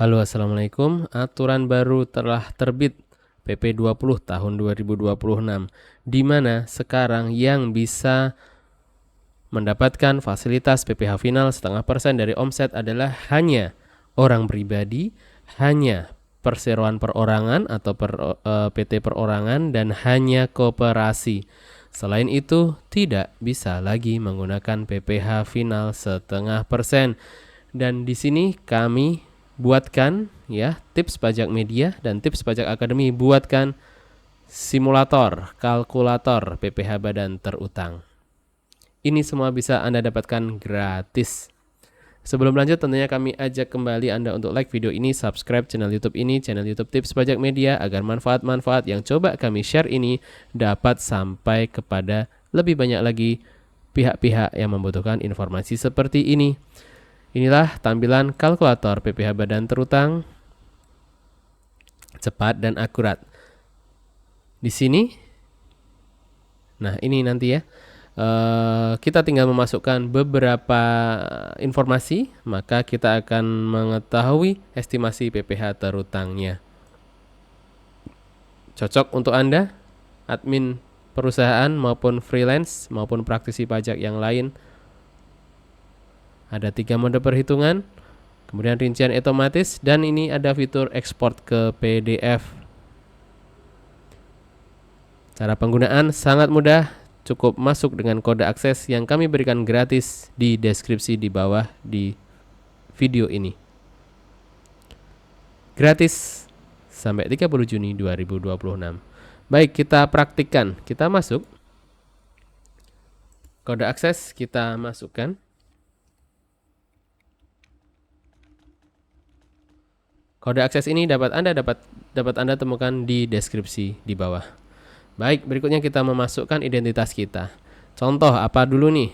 Halo, Assalamualaikum. Aturan baru telah terbit PP 20 tahun 2026, di mana sekarang yang bisa mendapatkan fasilitas PPh final 0,5% dari omset adalah hanya orang pribadi, hanya perseroan perorangan atau PT perorangan, dan hanya koperasi. Selain itu, tidak bisa lagi menggunakan PPh final 0,5%. Dan di sini kami buatkan ya tips pajak media dan tips pajak akademi, buatkan simulator kalkulator PPh badan terutang. Ini semua bisa Anda dapatkan gratis. Sebelum lanjut, tentunya kami ajak kembali Anda untuk like video ini, subscribe channel YouTube ini, channel YouTube Tips Pajak Media, agar manfaat-manfaat yang coba kami share ini dapat sampai kepada lebih banyak lagi pihak-pihak yang membutuhkan informasi seperti ini. Inilah tampilan kalkulator PPh badan terutang, cepat dan akurat. Di sini, nah ini nanti ya, kita tinggal memasukkan beberapa informasi, maka kita akan mengetahui estimasi PPh terutangnya. Cocok untuk Anda, admin perusahaan maupun freelance maupun praktisi pajak yang lain. Ada 3 mode perhitungan, kemudian rincian otomatis, dan ini ada fitur ekspor ke PDF. Cara penggunaan sangat mudah, cukup masuk dengan kode akses yang kami berikan gratis di deskripsi di bawah di video ini. Gratis sampai 30 Juni 2026. Baik, kita praktikkan. Kita masuk. Kode akses kita masukkan. Kode akses ini dapat Anda temukan di deskripsi di bawah. Baik, berikutnya kita memasukkan identitas kita. Contoh apa dulu nih?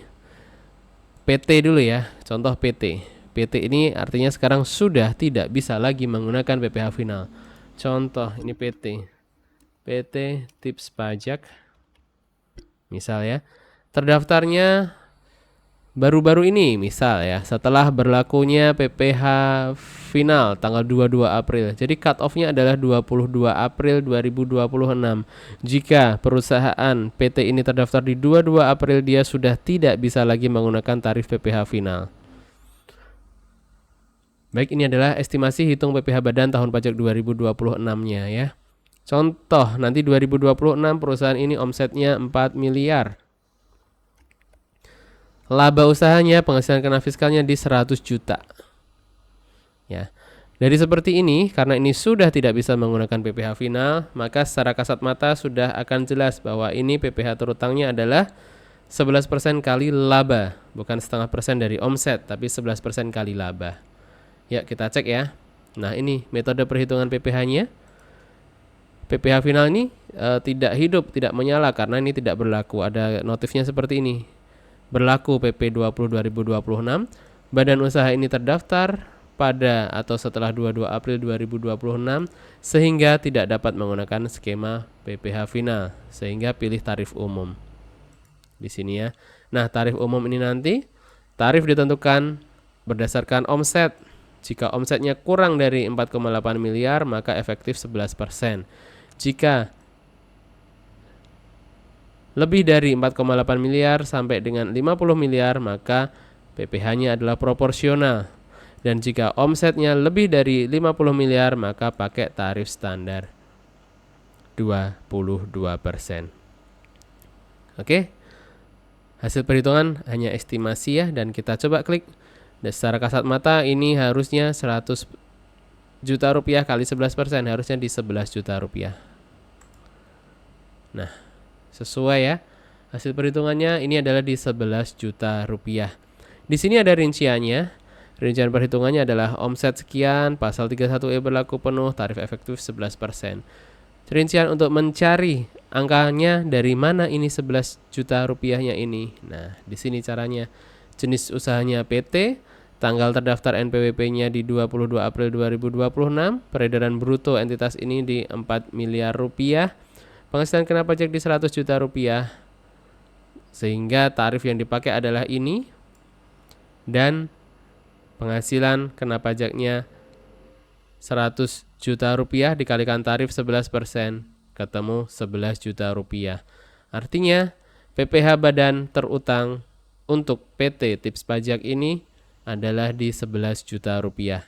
PT dulu ya. Contoh PT. PT ini artinya sekarang sudah tidak bisa lagi menggunakan PPh final. Contoh ini PT. PT Tips Pajak. Misal ya. Terdaftarnya baru-baru ini, misal ya, setelah berlakunya PPh final tanggal 22 April. Jadi cut off-nya adalah 22 April 2026. Jika perusahaan PT ini terdaftar di 22 April, dia sudah tidak bisa lagi menggunakan tarif PPh final. Baik, ini adalah estimasi hitung PPh badan tahun pajak 2026-nya ya. Contoh, nanti 2026 perusahaan ini omsetnya 4 miliar. Laba usahanya, penghasilan kena fiskalnya di 100 juta. Ya. Dari seperti ini, karena ini sudah tidak bisa menggunakan PPh final, maka secara kasat mata sudah akan jelas bahwa ini PPh terutangnya adalah 11% kali laba, bukan 0,5% dari omset, tapi 11% kali laba. Ya, kita cek ya. Nah, ini metode perhitungan PPh-nya. PPh final ini tidak hidup, tidak menyala karena ini tidak berlaku. Ada notifnya seperti ini. Berlaku PP 20 2026, badan usaha ini terdaftar pada atau setelah 22 April 2026 sehingga tidak dapat menggunakan skema PPh final, sehingga pilih tarif umum. Di sini ya. Nah, tarif umum ini nanti tarif ditentukan berdasarkan omset. Jika omsetnya kurang dari 4,8 miliar, maka efektif 11%. Jika lebih dari 4,8 miliar sampai dengan 50 miliar, maka PPh-nya adalah proporsional. Dan jika omsetnya lebih dari 50 miliar, maka pakai tarif standar 22%. Oke. Hasil perhitungan hanya estimasi ya, dan kita coba klik. Dan secara kasat mata ini harusnya 100 juta rupiah kali 11%, harusnya di 11 juta rupiah. Nah, sesuai ya. Hasil perhitungannya ini adalah di 11 juta rupiah. Di sini ada rinciannya. Rincian perhitungannya adalah omset sekian, pasal 31E berlaku penuh, tarif efektif 11%. Rincian untuk mencari angkanya dari mana ini 11 juta rupiahnya ini. Nah, di sini caranya. Jenis usahanya PT, tanggal terdaftar NPWP-nya di 22 April 2026, peredaran bruto entitas ini di 4 miliar rupiah, penghasilan kena pajak di 100 juta rupiah, sehingga tarif yang dipakai adalah ini, dan penghasilan kena pajaknya 100 juta rupiah dikalikan tarif 11%, ketemu 11 juta rupiah. Artinya PPh badan terutang untuk PT Tips Pajak ini adalah di 11 juta rupiah.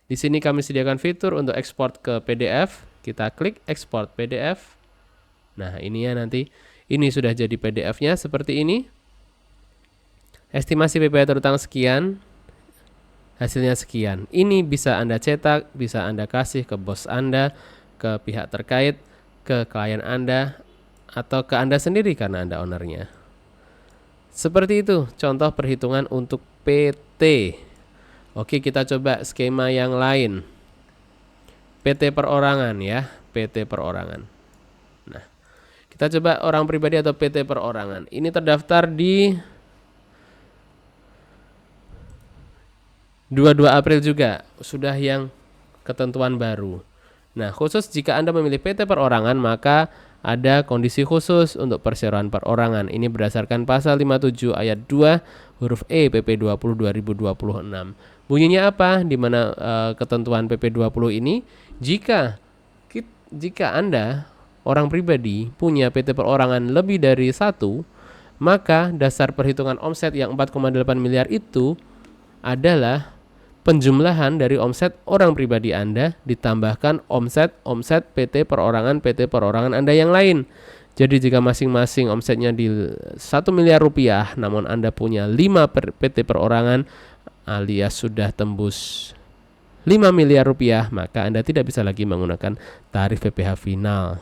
Di sini kami sediakan fitur untuk ekspor ke PDF. Kita klik ekspor PDF. Nah, ini ya nanti. Ini sudah jadi PDF-nya seperti ini. Estimasi PPh terutang sekian. Hasilnya sekian. Ini bisa Anda cetak, bisa Anda kasih ke bos Anda, ke pihak terkait, ke klien Anda, atau ke Anda sendiri karena Anda ownernya. Seperti itu contoh perhitungan untuk PT. Oke, kita coba skema yang lain. PT perorangan ya, PT perorangan. Nah, kita coba orang pribadi atau PT perorangan. Ini terdaftar di 22 April juga, sudah yang ketentuan baru. Nah, khusus jika Anda memilih PT perorangan, maka ada kondisi khusus untuk perseroan perorangan. Ini berdasarkan pasal 57 ayat 2 huruf E PP 20 2026. Bunyinya apa? Di mana ketentuan PP 20 ini jika Anda orang pribadi punya PT perorangan lebih dari 1, maka dasar perhitungan omset yang 4,8 miliar itu adalah penjumlahan dari omset orang pribadi Anda ditambahkan omset PT perorangan Anda yang lain. Jadi jika masing-masing omsetnya di 1 miliar rupiah, namun Anda punya 5 PT perorangan alias sudah tembus 5 miliar rupiah, maka Anda tidak bisa lagi menggunakan tarif PPh final.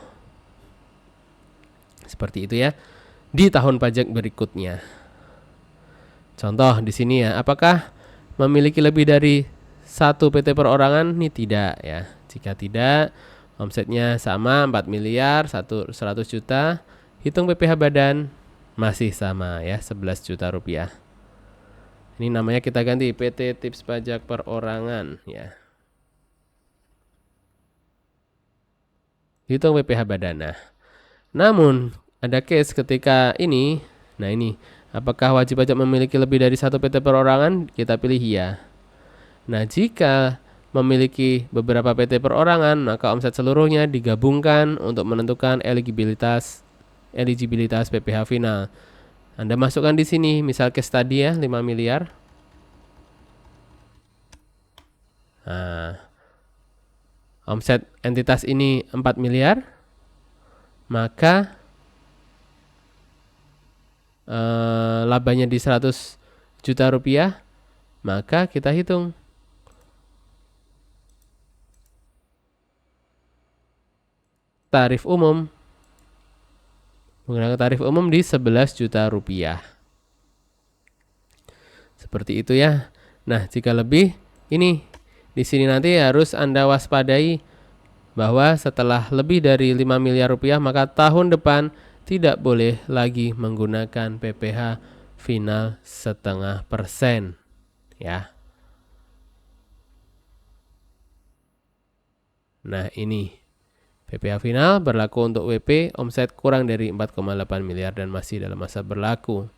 Seperti itu ya. Di tahun pajak berikutnya. Contoh di sini ya, apakah memiliki lebih dari 1 PT perorangan? Ini tidak ya. Jika tidak, omsetnya sama 4 miliar 100 juta, hitung PPh badan masih sama ya, 11 juta rupiah. Ini namanya kita ganti PT Tips Pajak Perorangan ya. Hitung PPh badan. Nah, namun ada case ketika ini, nah ini, apakah wajib pajak memiliki lebih dari 1 PT perorangan? Kita pilih ya. Nah, jika memiliki beberapa PT perorangan, maka omset seluruhnya digabungkan untuk menentukan eligibilitas PPh final. Anda masukkan di sini, misal case tadi ya, 5 miliar. Nah, omset entitas ini 4 miliar, maka labanya di 100 juta rupiah, maka kita hitung tarif umum, menggunakan tarif umum di 11 juta rupiah. Seperti itu ya. Nah, jika lebih, ini di sini nanti harus Anda waspadai bahwa setelah lebih dari 5 miliar rupiah, maka tahun depan tidak boleh lagi menggunakan PPh final 0,5% ya. Nah, ini PPh final berlaku untuk WP omset kurang dari 4,8 miliar dan masih dalam masa berlaku.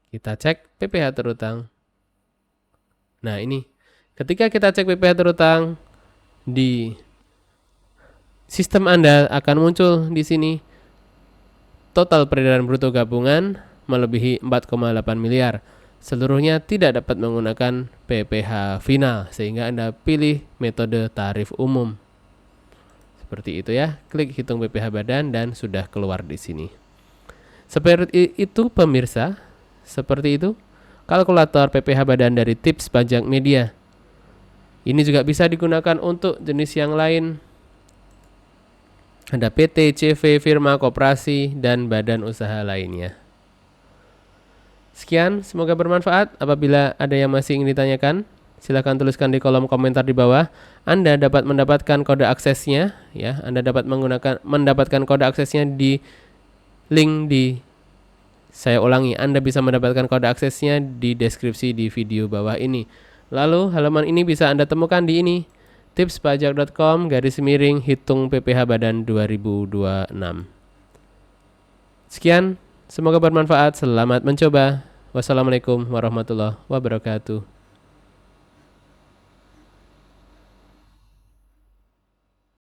Kita cek PPh terutang. Nah, ini ketika kita cek PPh terutang di sistem Anda akan muncul di sini total peredaran bruto gabungan melebihi 4,8 miliar. Seluruhnya tidak dapat menggunakan PPh final sehingga Anda pilih metode tarif umum. Seperti itu ya. Klik hitung PPh badan dan sudah keluar di sini. Seperti itu pemirsa. Seperti itu kalkulator PPh badan dari Tips Pajak Media. Ini juga bisa digunakan untuk jenis yang lain. Ada PT, CV, firma, koperasi, dan badan usaha lainnya. Sekian, semoga bermanfaat. Apabila ada yang masih ingin ditanyakan, silakan tuliskan di kolom komentar di bawah. Anda dapat mendapatkan kode aksesnya ya. Anda dapat mendapatkan kode aksesnya di link di Saya ulangi, Anda bisa mendapatkan kode aksesnya di deskripsi di video bawah ini. Lalu halaman ini bisa Anda temukan di ini tipspajak.com/hitung PPh Badan 2026. Sekian, semoga bermanfaat. Selamat mencoba. Wassalamualaikum warahmatullahi wabarakatuh.